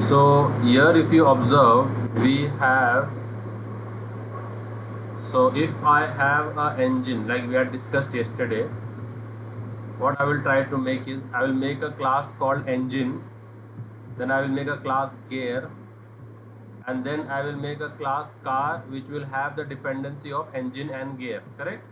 So here if you observe, we have, so if I have a engine like we had discussed yesterday, what I will try to make is I will make a class called engine, then I will make a class gear, and then I will make a class car which will have the dependency of engine and gear, correct?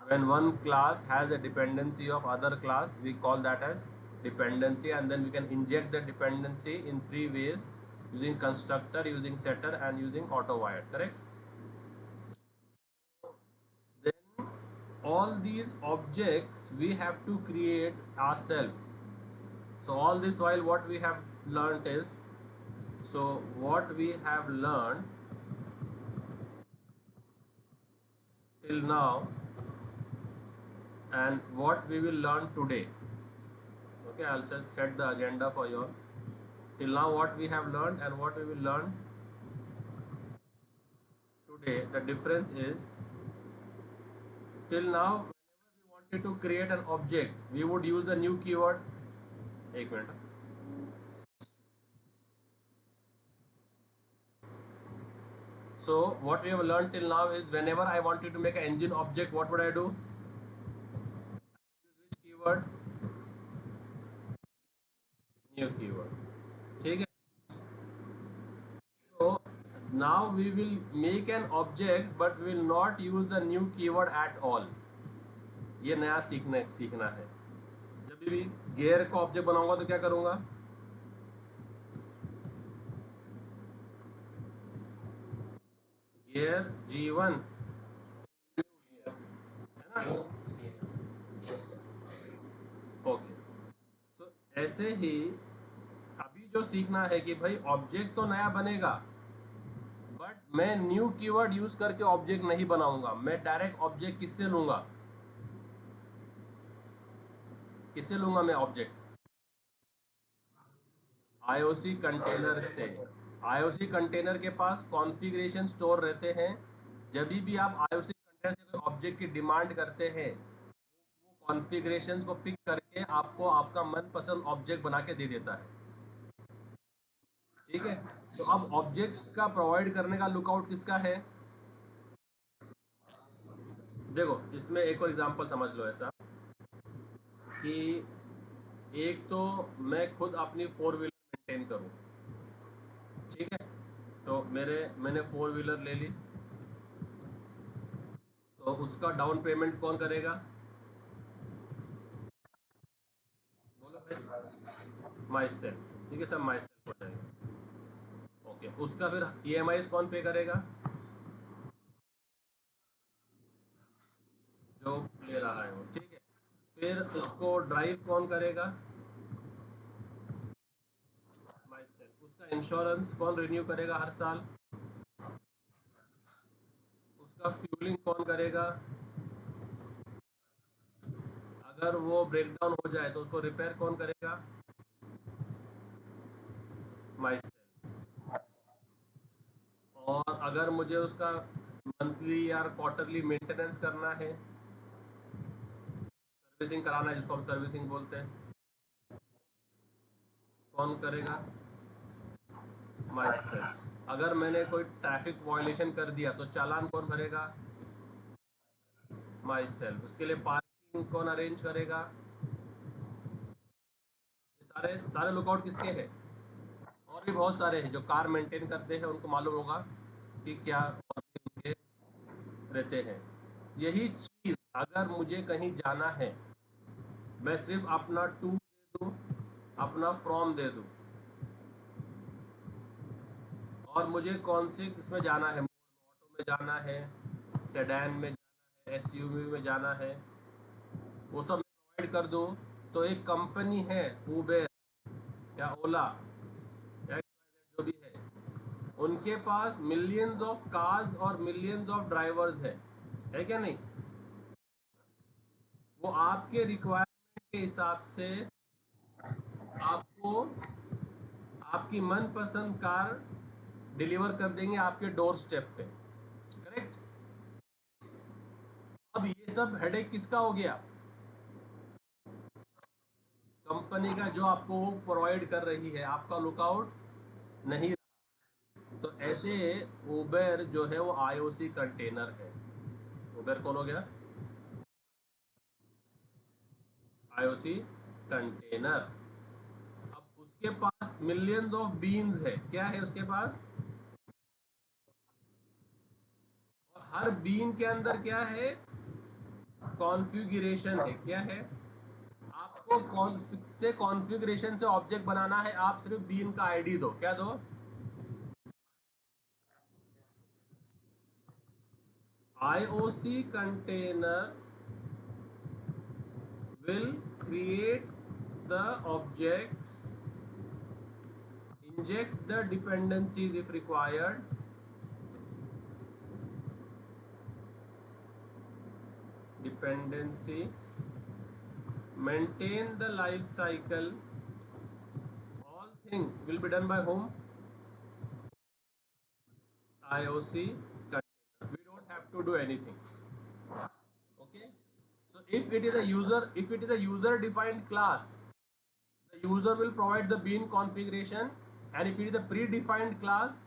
When one class has a dependency of other class, we call that as dependency, and then we can inject the dependency in three ways: using constructor, using setter, and using auto wire, correct? Then all these objects we have to create ourselves. So all this while what we have learned is, so what we have learned till now and what we will learn today. Okay, I'll set the agenda for you all. Till now what we have learned and what we will learn today. The difference is, till now whenever we wanted to create an object, we would use a new keyword. एक minute. So what we have learned till now is, whenever I wanted to make an engine object, what would I do? Use which keyword? New keyword. ठीक है? So now we will make an object but we will not use the new keyword at all. ये नया सीखना है. जब भी gear का object बनाऊंगा तो क्या करूंगा? gear G1 है ना? ओके. सो ऐसे ही अभी जो सीखना है कि भाई ऑब्जेक्ट तो नया बनेगा, बट मैं न्यू कीवर्ड यूज करके ऑब्जेक्ट नहीं बनाऊंगा. मैं डायरेक्ट ऑब्जेक्ट किससे लूंगा मैं ऑब्जेक्ट? आईओसी कंटेनर से. आईओसी कंटेनर के पास कॉन्फ़िगरेशन स्टोर रहते हैं. जब भी आप आईओसी कंटेनर से कोई ऑब्जेक्ट की डिमांड करते हैं, वो कॉन्फ़िगरेशंस को पिक करके आपको आपका मनपसंद ऑब्जेक्ट बना के दे देता है. ठीक है. तो अब ऑब्जेक्ट का प्रोवाइड करने का लुकआउट किसका है? देखो इसमें एक और एग्जांपल समझ लो ऐसा कि एक तो मैं खुद अपनी फोर व्हीलर मेंटेन करूं. ठीक है. तो मैंने फोर व्हीलर ले ली, तो उसका डाउन पेमेंट कौन करेगा? बोलो भाई. My self. ठीक है, सब माई सेल्फ हो जाएगा. ओके. उसका फिर ईएमआई कौन पे करेगा? जो ले रहा है वो. ठीक है. फिर उसको ड्राइव कौन करेगा? My self. उसका इंश्योरेंस कौन रिन्यू करेगा हर साल? उसका फ्यूलिंग कौन करेगा? अगर वो ब्रेक डाउन हो जाए तो उसको रिपेयर कौन करेगा? My self. और अगर मुझे उसका मंथली या क्वार्टरली मेंटेनेंस करना है, सर्विसिंग कराना है, जिसको हम सर्विसिंग बोलते हैं, कौन करेगा? My self. अगर मैंने कोई ट्रैफिक वायलेशन कर दिया तो चालान कौन भरेगा? My self. उसके लिए पार्किंग कौन अरेंज करेगा? ये सारे सारे लुकआउट किसके हैं? और भी बहुत सारे हैं जो कार मेंटेन करते हैं, उनको मालूम होगा कि क्या और भी उनके रहते हैं. यही चीज़ अगर मुझे कहीं जाना है, मैं सिर्फ अपना टू दे दूँ, अपना फ्रॉम दे दूँ, और मुझे कौन सी इसमें जाना है, ऑटो में जाना है, सेडान में जाना है, एसयूवी में जाना है, वो सब मैं प्रोवाइड कर दूँ, तो एक कंपनी है उबेर या ओला या XYZ जो भी है, उनके पास मिलियंस ऑफ कार्स और मिलियंस ऑफ ड्राइवर्स है क्या नहीं? वो आपके रिक्वायरमेंट के हिसाब से आपको आपकी मनपसंद कार डिलीवर कर देंगे आपके डोर स्टेप पे, करेक्ट? अब ये सब हेडेक किसका हो गया? कंपनी कंपनी का जो आपको प्रोवाइड कर रही है, आपका लुकआउट नहीं रहा। तो ऐसे उबर जो है वो आईओसी कंटेनर है। उबर कौन हो गया? IOC container. अब उसके पास मिलियंस ऑफ बीन्स है। क्या है उसके पास? और हर बीन के अंदर क्या है? कॉन्फ़िगरेशन है। क्या है? आपको कॉन्फ़िगरेशन से ऑब्जेक्ट बनाना है। आप सिर्फ बीन का आईडी दो। क्या दो? IOC container will create the objects, inject the dependencies if required, dependencies, maintain the life cycle. All things will be done by whom? IOC container. We don't have to do anything. Okay. So if it is a user defined class, the user will provide the bean configuration, and if it is a predefined class,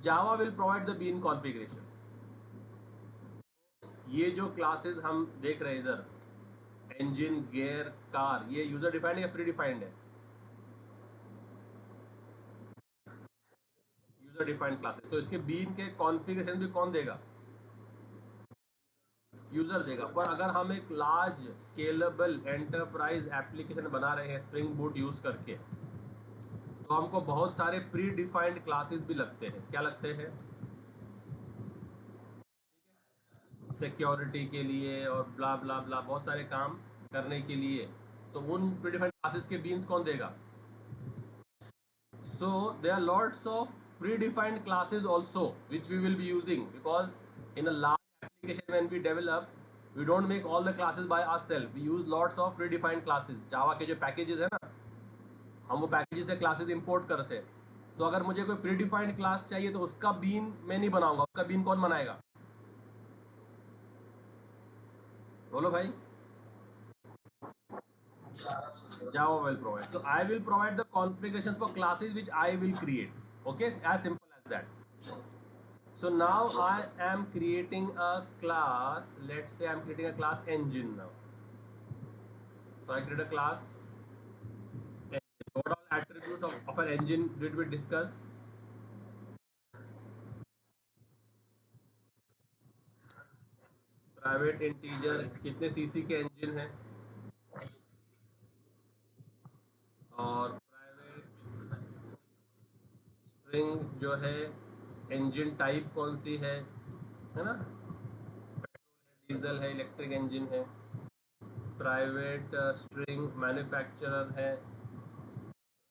Java will provide the bean configuration. ये जो classes हम देख रहे हैं इधर, engine, gear, car, ये user defined या pre defined है? User defined classes. तो इसके बीन के कॉन्फ़िगरेशन भी कौन देगा? यूजर देगा। पर अगर हम एक लार्ज स्केलेबल एंटरप्राइज एप्लीकेशन बना रहे हैं स्प्रिंग बूट यूज करके, तो हमको बहुत सारे प्री डिफाइंड क्लासेस भी लगते हैं। क्या लगते हैं? सिक्योरिटी के लिए और ब्ला ब्ला ब्ला, बहुत सारे काम करने के लिए। तो उन प्री डिफाइंड क्लासेस के बीन्स कौन देगा? So there are lots of predefined classes also which we will be using, because in a large application when we develop, we don't make all the classes by ourselves. We use lots of predefined classes. Java के जो packages है ना, हम वो packages से classes import करते हैं। तो अगर मुझे कोई predefined class चाहिए तो उसका bean मैं नहीं बनाऊंगा। उसका bean कौन बनाएगा? बोलो भाई। Java will provide. So I will provide the configurations for classes which I will create. Okay, as simple as that. So now I am creating a class. Let's say I'm creating a class engine now. So I create a class engine. What all attributes of an engine did we discuss? Private integer कितने CC के engine है, और private string जो है engine type कौन सी है ना? Diesel है, इलेक्ट्रिक इंजन है। प्राइवेट स्ट्रिंग मैन्युफैक्चरर है,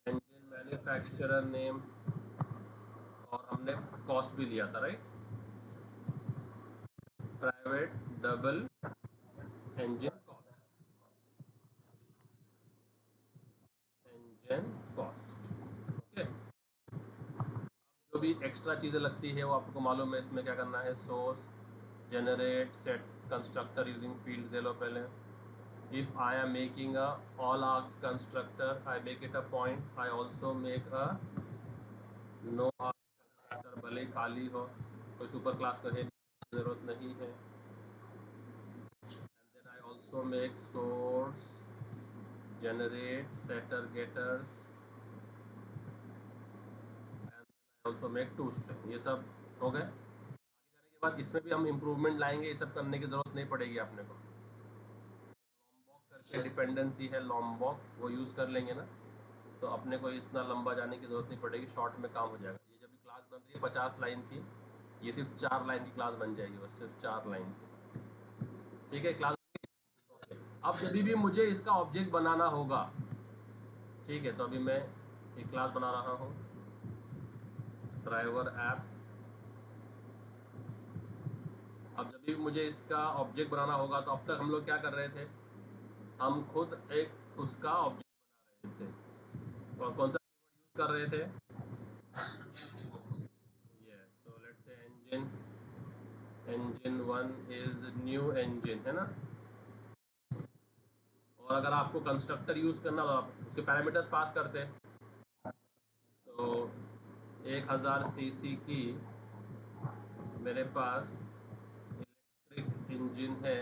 इंजन मैन्युफैक्चरर नेम, और हमने कॉस्ट भी लिया था, right? Private double engine cost, engine cost. Okay. जो भी एक्स्ट्रा चीज़ें लगती है वो आपको मालूम है। इसमें क्या करना है? Source, generate, set constructor using fields दे लो पहले। If I am making a all args constructor, I make it a point, I also make a no args constructor, भले ही खाली हो, कोई सुपर क्लास तो है, ज़रूरत नहीं है। And then I also make source, generate, setter, getters, and then I also make two string। ये सब हो गए। आगे जाने के बाद इसमें भी हम इम्प्रूवमेंट लाएंगे। ये सब करने की ज़रूरत नहीं पड़ेगी अपने को। लॉम्बॉक करके डिपेंडेंसी है, लॉम्बॉक, वो यूज़ कर लेंगे ना, तो अपने को इतना लंबा जाने की ज़रूरत नहीं पड़ेगी। शॉर्ट में काम हो जाएगा। ये जब भी क्लास बन रही है 50 लाइन की, ये सिर्फ 4 लाइन की क्लास बन जाएगी, बस सिर्फ 4 लाइन की। ठीक है, क्लास। अब जब भी मुझे इसका ऑब्जेक्ट बनाना होगा, ठीक है, तो अभी मैं एक क्लास बना रहा हूँ, ड्राइवर ऐप। अब जब भी मुझे इसका ऑब्जेक्ट बनाना होगा, तो अब तक हम लोग क्या कर रहे थे? हम खुद एक उसका ऑब्जेक्ट बना रहे थे। और कौन सा कीवर्ड यूज कर रहे थे? Yes. So let's say engine, engine 1 is new engine, है ना? और अगर आपको कंस्ट्रक्टर यूज़ करना हो तो आप उसके पैरामीटर्स पास करते हैं। तो 1000 सीसी की मेरे पास इलेक्ट्रिक इंजन है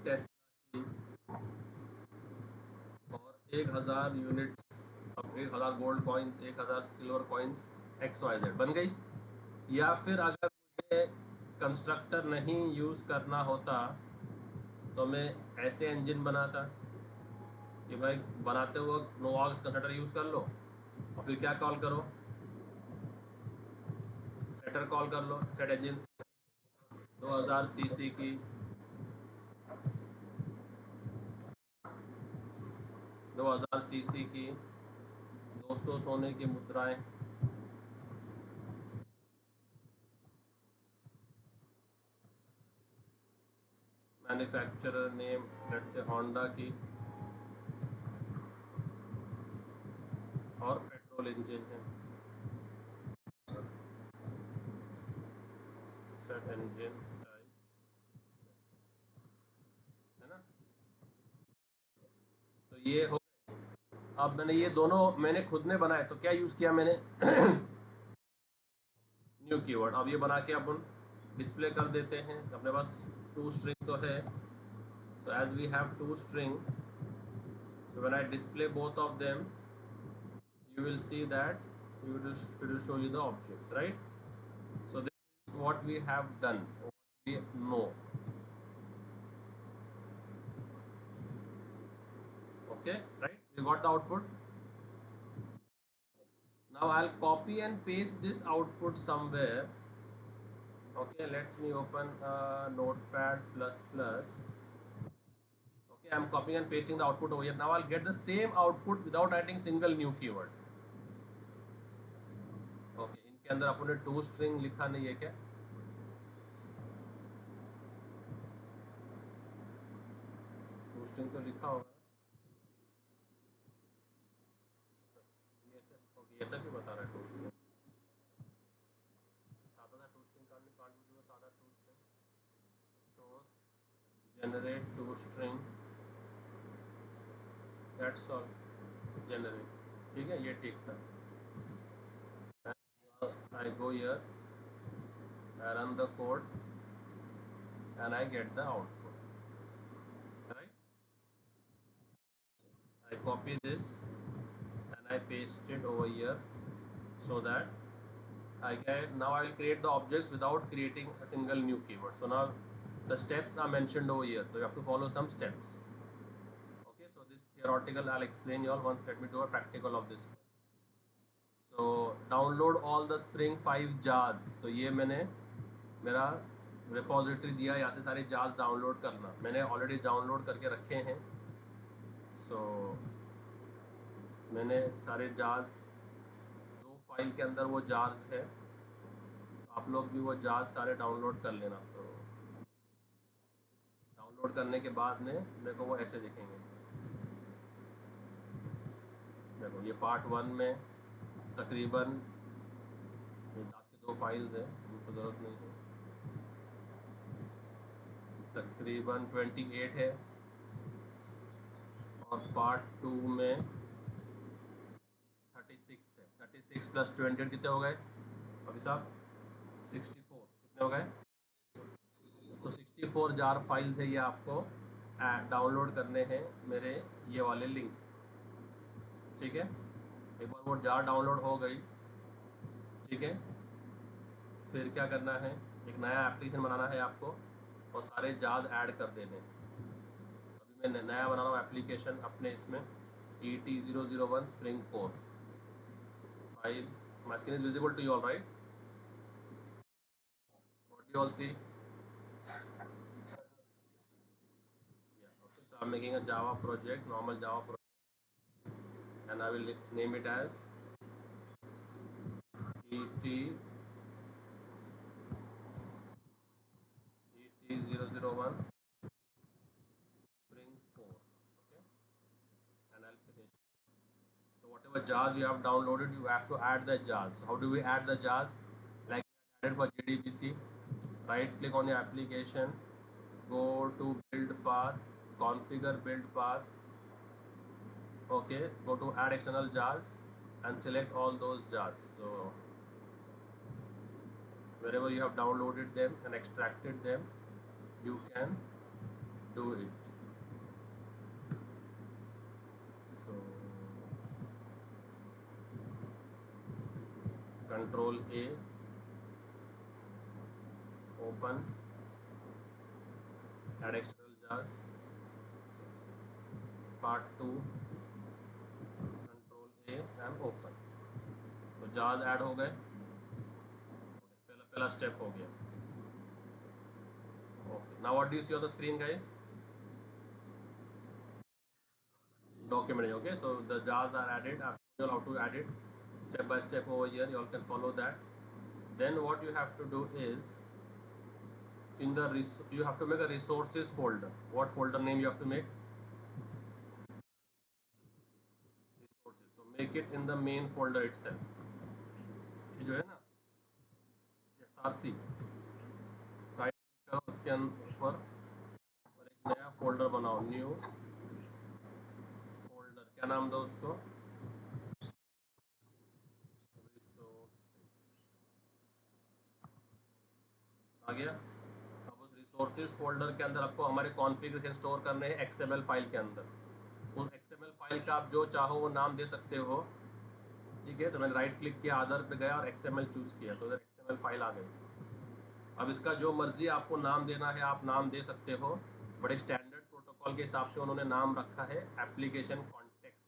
टेस्ला की, और 1000 यूनिट्स, अब 1000 gold coin, 1000 silver coins, XYZ बन गई। या फिर अगर मुझे कंस्ट्रक्टर नहीं यूज़ करना होता तो मैं ऐसे इंजन बनाता कि भाई बनाते हुए नोवाक्स कंस्ट्रक्टर यूज़ कर लो, और फिर क्या कॉल करो, सेटर कॉल कर लो, सेट इंजन 2000 सीसी की 2000 सीसी की 200 सोने की मुद्राएं, manufacturer name let's say Honda की, और पेट्रोल इंजन है, सेट इंजन टाइप, है ना। तो ये हो, अब मैंने ये दोनों मैंने खुद ने बनाए, तो क्या यूज़ किया मैंने न्यू कीवर्ड। अब ये बना के अपन डिस्प्ले कर देते हैं। अपने पास 2 स्ट्रिंग तो है, तो as we have 2 string, so when I display both of them you will see that it will show you the objects, right? So this is what we have done, what we know. Okay, right, we got the output. Now I'll copy and paste this output somewhere. Okay, let me open Notepad++. Okay, I'm copying and pasting the output over here. Now I'll get the same output without writing single new keyword. Okay, इनके अंदर अपन ने 2 string लिखा नहीं है क्या? 2 string तो लिखा होगा। ये सर, ओके, ये सर क्यों बता रहा है 2 स्ट्रिंग? सादा सा 2 स्ट्रिंग कांट भी दूंगा, सादा 2 string. Source generate 2 string, that's all, generate। ठीक है, ये ठीक था। I go here, I run the code and I get the output, right? I copy this and I paste it over here so that I get, now I will create the objects without creating a single new keyword. So now the steps are mentioned over here, so you have to follow some steps. Okay, so this theoretical I'll explain you all once. Let me do a practical of this. So download all the Spring 5 jars। तो ये मैंने मेरा repository दिया, यहाँ से सारे jars download करना, मैंने ऑलरेडी डाउनलोड करके रखे हैं। सो मैंने सारे जार्स, 2 फाइल के अंदर वो जार्स है, तो आप लोग भी वो जार्स सारे डाउनलोड कर लेना। तो डाउनलोड करने के बाद में मेरे को वो ऐसे दिखेंगे। देखो ये पार्ट 1 में तकरीबन जार्स के 2 फाइल्स हैं, उनको ज़रूरत नहीं है, तकरीबन 28 है, और पार्ट 2 में 36 है। 36 + 28 कितने हो गए अभी साहब? 64। कितने हो गए? तो 64 जार फाइल्स है, ये आपको डाउनलोड करने हैं मेरे ये वाले लिंक। ठीक है, एक बार वो जार डाउनलोड हो गई, ठीक है, फिर क्या करना है, एक नया एप्लीकेशन बनाना है आपको और सारे जार्स ऐड कर देने। अभी मैं नया बना रहा हूँ एप्लीकेशन अपने इसमें, ET001 Spring Core file। My screen is visible to you all, right? What do you all see? Yeah, okay, so I'm making a Java project, normal Java project, and I will name it as ET001 Spring Core, okay, and I'll finish. So whatever jars you have downloaded, you have to add the jars. How do we add the jars? Like we had added for JDBC, right click on your application, go to build path, configure build path. Okay, go to add external jars and select all those jars. So wherever you have downloaded them and extracted them, you can do it. So Control A, open, add external jars, part 2, Control A and open. तो jars add हो गए. पहला step हो गया. Okay. Now what do you see on the screen, guys? Document. Okay. So the jars are added. I've shown you how to add it step by step over here. You all can follow that. Then what you have to do is in the you have to make a resources folder. What folder name you have to make? Resources. So make it in the main folder itself. ये जो है ना SRC, right click करो उसके ऊपर और एक नया फोल्डर बनाओ. New folder. क्या नाम दो उसको? आ गया. अब उस रिसोर्सेज फोल्डर के अंदर आपको हमारे कॉन्फ़िगरेशन स्टोर करने हैं XML फाइल के अंदर. उस XML फाइल का आप जो चाहो वो नाम दे सकते हो. ठीक है. तो मैंने राइट क्लिक किया, अदर पे गया और XML चूज़ किया तो इधर XML फाइल आ गई. अब इसका जो मर्जी आपको नाम देना है आप नाम दे सकते हो, बट एक स्टैंडर्ड प्रोटोकॉल के हिसाब से उन्होंने नाम रखा है application context.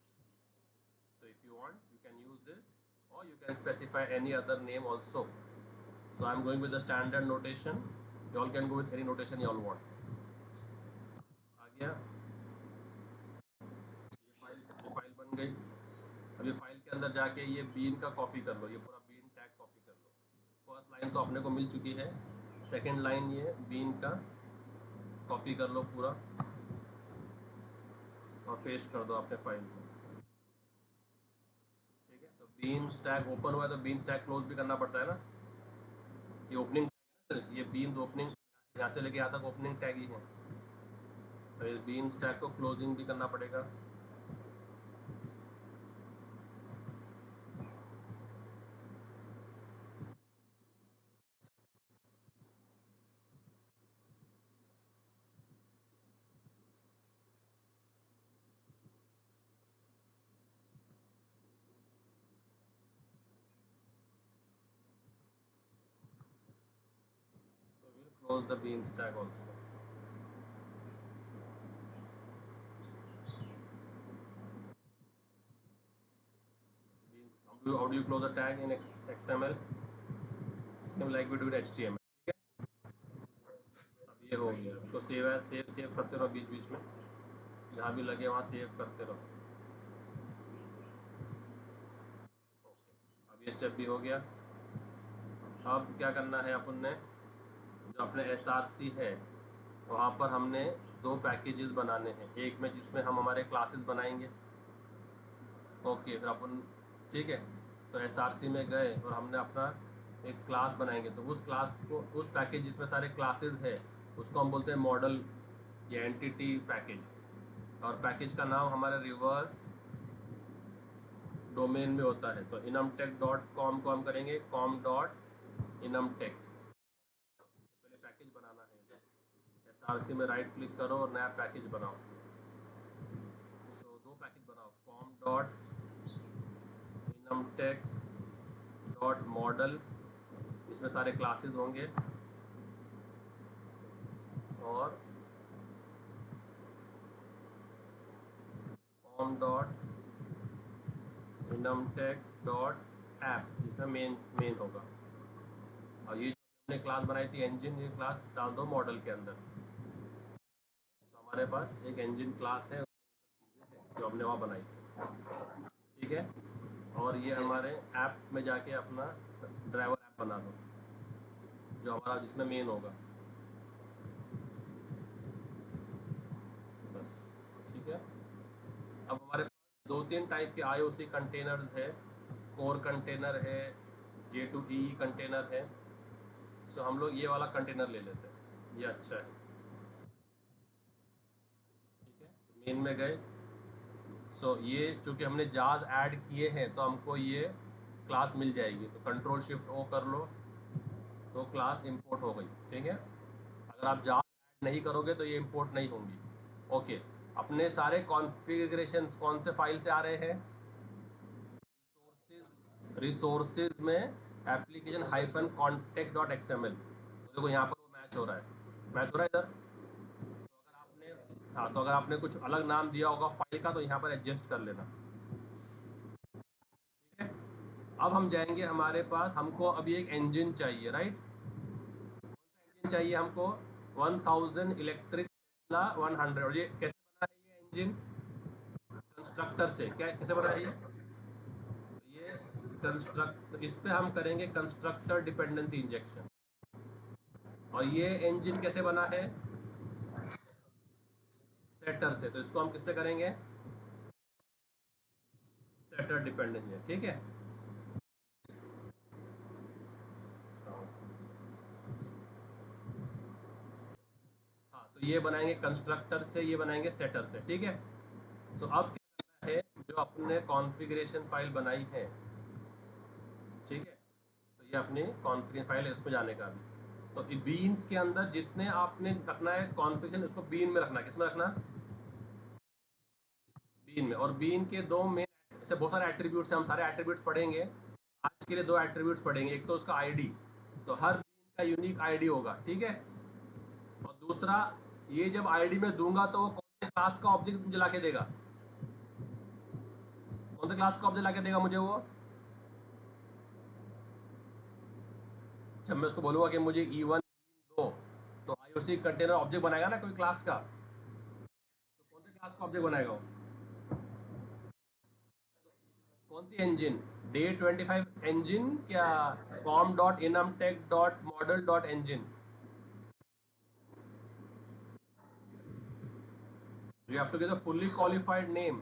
So if you want, you can use this, or you can specify any other name also. So I'm going with the standard notation. You all can go with any notation you all want. आ गया. ये file बन गई. अब ये file के अंदर जाके ये बीन का कॉपी कर लो. ये पूरा बीन टैग कॉपी कर लो. फर्स्ट लाइन तो अपने को मिल चुकी है. सेकेंड लाइन ये बीन का कॉपी कर लो पूरा और पेस्ट कर दो अपने फाइल में. ठीक है. सो बीन स्टैक ओपन हुआ है तो बीन स्टैक क्लोज भी करना पड़ता है ना. ये ओपनिंग टैग है. ये बीन ओपनिंग यहाँ से लेके यहाँ तक ओपनिंग टैग ही है. तो इस बीन स्टैक को क्लोजिंग भी करना पड़ेगा. So we'll close the bean stack also. How do you close a tag in XML? Same like we do in HTML. ठीक है. अब ये हो गया. उसको सेव करते रहो बीच बीच में. जहाँ भी लगे वहाँ सेव करते रहो. ओके. अब ये स्टेप भी हो गया. अब क्या करना है अपन ने, जो अपने SRC है वहाँ पर हमने 2 पैकेजेस बनाने हैं. एक में जिसमें हम हमारे क्लासेस बनाएंगे. ओके. फिर अपन ठीक है. तो SRC में गए और हमने अपना एक क्लास बनाएंगे. तो उस क्लास को, उस पैकेज जिसमें सारे क्लासेस है उसको हम बोलते हैं मॉडल या एंटिटी पैकेज. और पैकेज का नाम हमारे रिवर्स डोमेन में होता है. तो enumtech.com को हम करेंगे com.enumtech. पहले पैकेज बनाना है. SRC में राइट क्लिक करो और नया पैकेज बनाओ. सो 2 पैकेज बनाओ. com.enumtech.model, इसमें सारे क्लासेस होंगे. और com.enumtech.app जिसमें मेन होगा. और ये जो हमने क्लास बनाई थी इंजन, ये क्लास डाल दो मॉडल के अंदर. तो हमारे पास एक इंजन क्लास है, जो हमने वहाँ बनाई. ठीक है. और ये हमारे ऐप में जाके अपना ड्राइवर ऐप बना दो जो हमारा जिसमें मेन होगा. बस. ठीक है. अब हमारे पास 2-3 टाइप के IOC कंटेनर्स है. कोर कंटेनर है, J2EE कंटेनर है. सो हम लोग ये वाला कंटेनर ले लेते हैं. ये अच्छा है. मेन में गए। सो ये चूँकि हमने जाज ऐड किए हैं तो हमको ये क्लास मिल जाएगी, तो कंट्रोल शिफ्ट ओ कर लो तो क्लास इंपोर्ट हो गई। ठीक है, अगर आप जाज ऐड नहीं करोगे तो ये इंपोर्ट नहीं होंगी। ओके, अपने सारे कॉन्फ़िगरेशंस कौन से फाइल से आ रहे हैं? रिसोर्सेज में application hyphen context dot XML. देखो यहाँ पर वो मैच हो रहा है, मैच हो रहा है इधर। तो अगर आपने, हाँ, तो अगर आपने कुछ अलग नाम दिया होगा फाइल का तो यहाँ पर एडजस्ट कर लेना। ठीक है, अब हम जाएंगे, हमारे पास हमको अभी एक इंजन चाहिए, राइट? कौन सा इंजन चाहिए हमको? 1000 इलेक्ट्रिक टेस्ला 100। और ये कैसे बना है ये इंजन? कंस्ट्रक्टर से। क्या कैसे बना है ये कंस्ट्रक्ट, इस पे हम करेंगे कंस्ट्रक्टर डिपेंडेंसी इंजेक्शन। और ये इंजन कैसे बना है? सेटर से। तो इसको हम किससे करेंगे? Setter dependency. ठीक है, हाँ, तो ये बनाएंगे कंस्ट्रक्टर से, ये बनाएंगे सेटर से। ठीक है, सो अब क्या करना है, जो अपने कॉन्फ़िगरेशन फाइल बनाई है, ठीक है, तो ये अपनी कॉन्फ़िगरेशन फाइल है, इसमें जाने का भी। तो बीन्स के अंदर जितने आपने रखना है कॉन्फ़िगरेशन, उसको बीन में रखना है। किस में रखना? बीन में। और बीन के दो मेन, ऐसे बहुत सारे एट्रीब्यूट्स हैं, हम सारे एट्रीब्यूट्स पढ़ेंगे। आज के लिए दो एट्रीब्यूट्स पढ़ेंगे, एक तो उसका आईडी, तो हर बीन का यूनिक आईडी होगा। ठीक है, और दूसरा, ये जब आईडी में दूंगा तो वो कौन से क्लास का ऑब्जेक्ट मुझे लाके देगा? कौन से क्लास का ऑब्जेक्ट लाके देगा मुझे वो? जब मैं उसको बोलूँगा कि मुझे E1 दो, तो IOC कंटेनर ऑब्जेक्ट बनाएगा ना कोई क्लास का, तो कौन से क्लास का ऑब्जेक्ट बनाएगा वो? कौन सी इंजन? Day25 इंजन, क्या com dot inmatech dot model dot engine? You have to give the fully qualified name.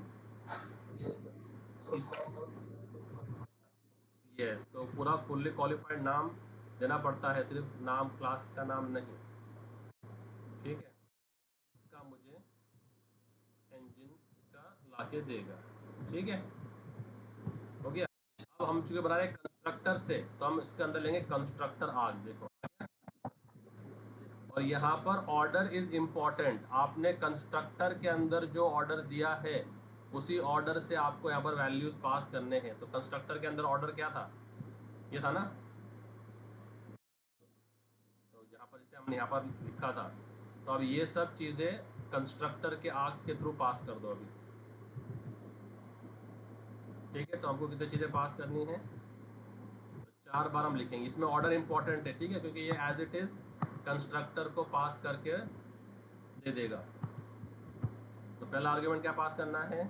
Yes, तो पूरा फुल्ली क्वालिफाइड नाम देना पड़ता है, सिर्फ नाम, क्लास का नाम नहीं। ठीक है, इसका मुझे इंजन का लाके देगा। ठीक है, हो गया। अब हम चूंकि बना रहे हैं कंस्ट्रक्टर से, तो हम इसके अंदर लेंगे कंस्ट्रक्टर आग। देखो आ गया। और यहाँ पर ऑर्डर इज इम्पॉर्टेंट। आपने कंस्ट्रक्टर के अंदर जो ऑर्डर दिया है उसी ऑर्डर से आपको यहाँ पर वैल्यूज पास करने हैं। तो कंस्ट्रक्टर के अंदर ऑर्डर क्या था? ये था ना, तो यहाँ पर इसे हमने यहाँ पर लिखा था। तो अब ये सब चीज़ें कंस्ट्रक्टर के आर्क्स के थ्रू पास कर दो अभी। ठीक है, तो हमको कितनी चीज़ें पास करनी है? तो 4 बार हम लिखेंगे। इसमें ऑर्डर इंपॉर्टेंट है, ठीक है, क्योंकि ये एज इट इज़ कंस्ट्रक्टर को पास करके दे देगा। तो पहला आर्ग्यूमेंट क्या पास करना है?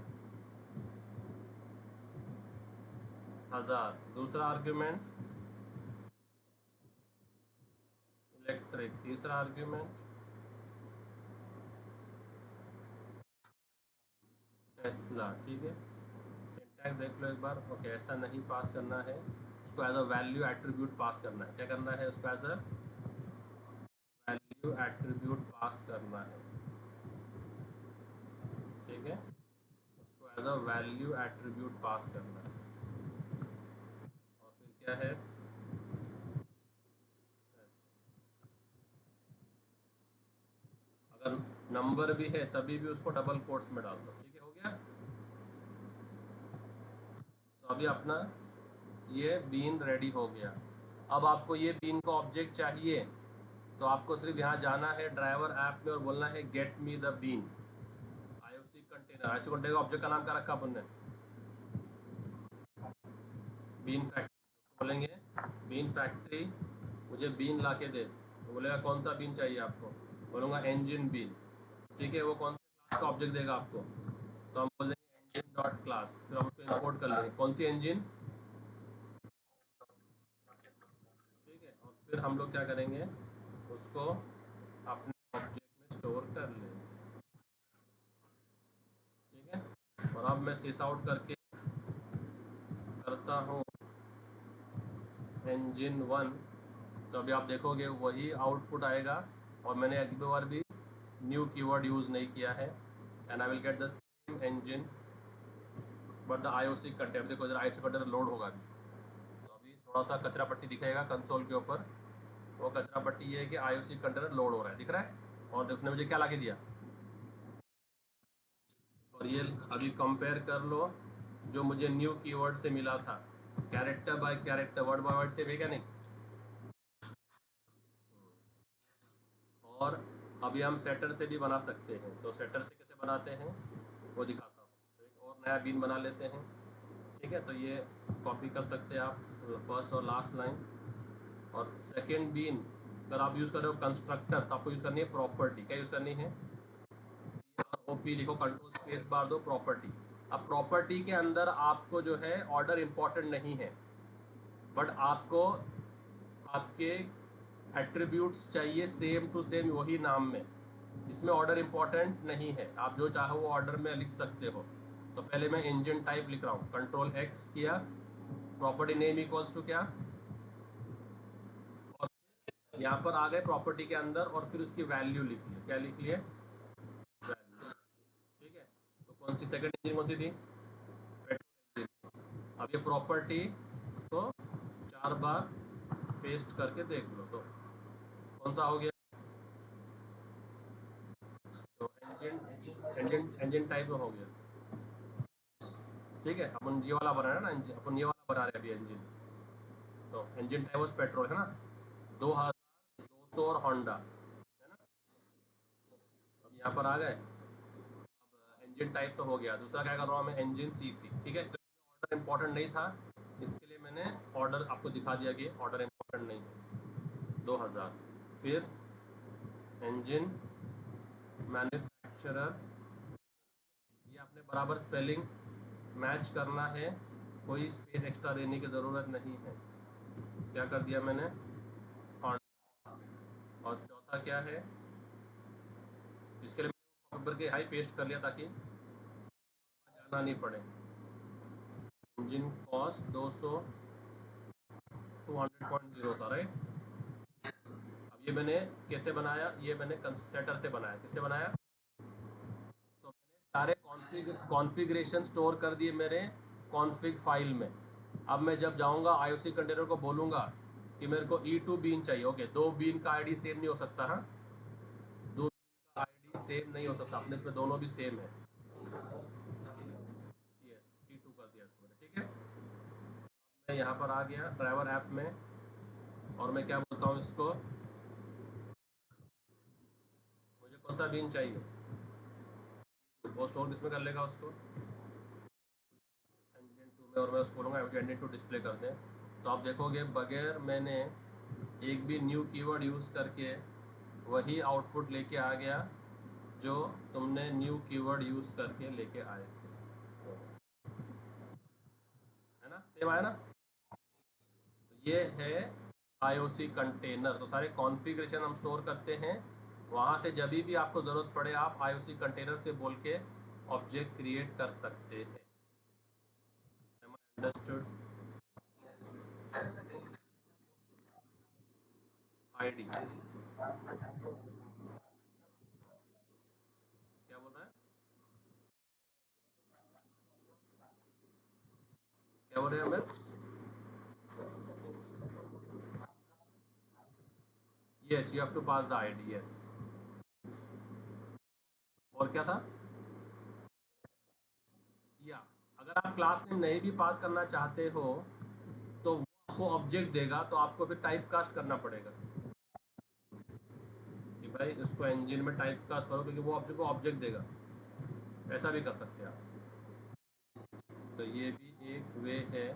1000। दूसरा आर्ग्यूमेंट इलेक्ट्रिक। तीसरा आर्ग्यूमेंट टेस्ला। ठीक है, सिंटैक्स देख लो एक बार। ओके, ऐसा नहीं पास करना है, उसको एज अ वैल्यू एट्रीब्यूट पास करना है। क्या करना है? उसको एज अ वैल्यू एट्रीब्यूट पास करना है। ठीक है, उसको एज अ वैल्यू एट्रीब्यूट पास करना है। और फिर क्या है? अगर नंबर भी है तभी भी उसको डबल कोट्स में डाल दो। ठीक है, हो गया। तो अभी अपना ये बीन रेडी हो गया। अब आपको ये बीन का ऑब्जेक्ट चाहिए, तो आपको सिर्फ यहाँ जाना है ड्राइवर ऐप में और बोलना है get me the bean. IOC container, IOC container object का नाम क्या रखा अपन ने? Bean factory. उसको बोलेंगे बीन फैक्ट्री मुझे बीन ला के दे। तो बोलेगा कौन सा बीन चाहिए आपको? बोलूँगा इंजन बीन। ठीक है, वो कौन सा क्लास का ऑब्जेक्ट देगा आपको? तो हम बोल देंगे इंजन डॉट क्लास। फिर हम उसको इंपोर्ट कर लेंगे। कौन सी इंजन? ठीक है, और फिर हम लोग क्या करेंगे, उसको अपने ऑब्जेक्ट में स्टोर कर लेंगे। ठीक है, और अब मैं सिस आउट करके करता हूँ इंजन 1, तो अभी आप देखोगे वही आउटपुट आएगा। और मैंने एक दो बार भी न्यू कीवर्ड यूज़ नहीं किया है। And I will get the same engine but the IOC container. देखो इधर IOC कंटेनर लोड होगा अभी, तो अभी थोड़ा सा कचरा पट्टी दिखेगा कंसोल के ऊपर। वो कचरा पट्टी ये है कि IOC कंटेनर लोड हो रहा है, दिख रहा है। और उसने मुझे क्या ला के दिया, और ये अभी कंपेयर कर लो जो मुझे न्यू कीवर्ड से मिला था, character bye character, word by word से भी, क्या नहीं। और अभी हम सेटर से भी बना सकते हैं, तो सेटर से कैसे बनाते हैं वो दिखाता हूँ। तो एक और नया बीन बना लेते हैं, ठीक है। तो ये कॉपी कर सकते हैं आप, फर्स्ट और लास्ट लाइन। और सेकेंड बीन अगर आप यूज़ कर रहे हो कंस्ट्रक्टर, तो आपको यूज़ करनी है प्रॉपर्टी। क्या यूज़ करनी है, OP लिखो, कंट्रोल स्पेस बार दो, प्रॉपर्टी। अब प्रॉपर्टी के अंदर आपको जो है ऑर्डर इंपॉर्टेंट नहीं है, बट आपको आपके एट्रीब्यूट्स चाहिए सेम टू सेम वही नाम में। इसमें ऑर्डर इंपॉर्टेंट नहीं है, आप जो चाहो वो ऑर्डर में लिख सकते हो। तो पहले मैं इंजन टाइप लिख रहा हूँ, कंट्रोल X किया, प्रॉपर्टी नेम इक्वल्स टू क्या, और यहाँ पर आ गए प्रॉपर्टी के अंदर, और फिर उसकी वैल्यू लिख लिए। क्या लिख लिए, वैल्यू, ठीक है। तो कौन सी सेकंड इंजन कौन सी थी, पेट्रोल इंजन। अब ये प्रॉपर्टी को 4 बार पेस्ट करके देख लो, तो कौन सा हो गया, तो इंजन इंजन इंजन टाइप हो गया, ठीक है। अपन ये वाला बना रहे हैं ना इंजन, अपन ये वाला बना रहे हैं अभी इंजन। तो इंजन टाइप वाज पेट्रोल है ना, 2200 और होंडा है ना। अब यहाँ पर आ गए, अब इंजन टाइप तो हो गया, दूसरा क्या कर रहा हूँ मैं, इंजन CC, ठीक है। तो इसमें ऑर्डर इंपॉर्टेंट नहीं था, इसके लिए मैंने ऑर्डर आपको दिखा दिया कि ऑर्डर इंपॉर्टेंट नहीं है, 2000। फिर इंजन मैन्युफैक्चरर, ये आपने बराबर स्पेलिंग मैच करना है, कोई स्पेस एक्स्ट्रा देने की ज़रूरत नहीं है। क्या कर दिया मैंने, होंडा। और चौथा क्या है, इसके लिए मैंने पेपर के हाई पेस्ट कर लिया ताकि जाना नहीं पड़े। इंजन कॉस्ट 200 200.0 था, राइट। अब ये मैंने कैसे बनाया, ये मैंने सेटर से बनाया। किससे बनाया, तो मैंने सारे कॉन्फ़िगरेशन स्टोर कर दिए मेरे कॉन्फ़िग फाइल में। अब मैं जब जाऊंगा IOC कंटेनर को बोलूंगा कि मेरे को E2 बीन चाहिए, ओके, 2 बीन का ID सेम नहीं हो सकता, हाँ, 2 बीन का ID सेम नहीं हो सकता, अपने इसमें दोनों भी सेम है। यस, T2 कर दिया इसको मैंने, ठीक है। मैं यहाँ पर आ गया ड्राइवर ऐप में, और मैं क्या बोलता हूँ इसको, मुझे कौन सा बीन चाहिए, वो स्टोर किसमें कर लेगा उसको, इंजन 2 में। और मैं उसको बोलूँगा इंजन 2 डिस्प्ले कर दें। तो आप देखोगे बगैर मैंने एक भी न्यू कीवर्ड यूज़ करके वही आउटपुट लेके आ गया जो तुमने न्यू कीवर्ड यूज़ करके लेके आए थे, है ना, सेम आया ना। तो ये है IOC कंटेनर। तो सारे कॉन्फ़िगरेशन हम स्टोर करते हैं वहाँ से, जब भी आपको ज़रूरत पड़े आप IOC कंटेनर से बोल के ऑब्जेक्ट क्रिएट कर सकते हैं। अंडरस्टूड, ID क्या बोल रहा है, क्या बोल रहे हैं Amit. Yes, you have to pass the ID, yes. और क्या था, या अगर आप क्लास में नहीं भी पास करना चाहते हो तो वो आपको ऑब्जेक्ट देगा, तो आपको फिर टाइप कास्ट करना पड़ेगा कि भाई इसको इंजन में टाइप कास्ट करो, क्योंकि वो ऑब्जेक्ट को ऑब्जेक्ट देगा। ऐसा भी कर सकते हैं आप। तो ये भी एक वे है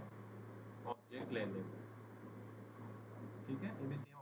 ऑब्जेक्ट लेने का, ठीक है, ये भी सेम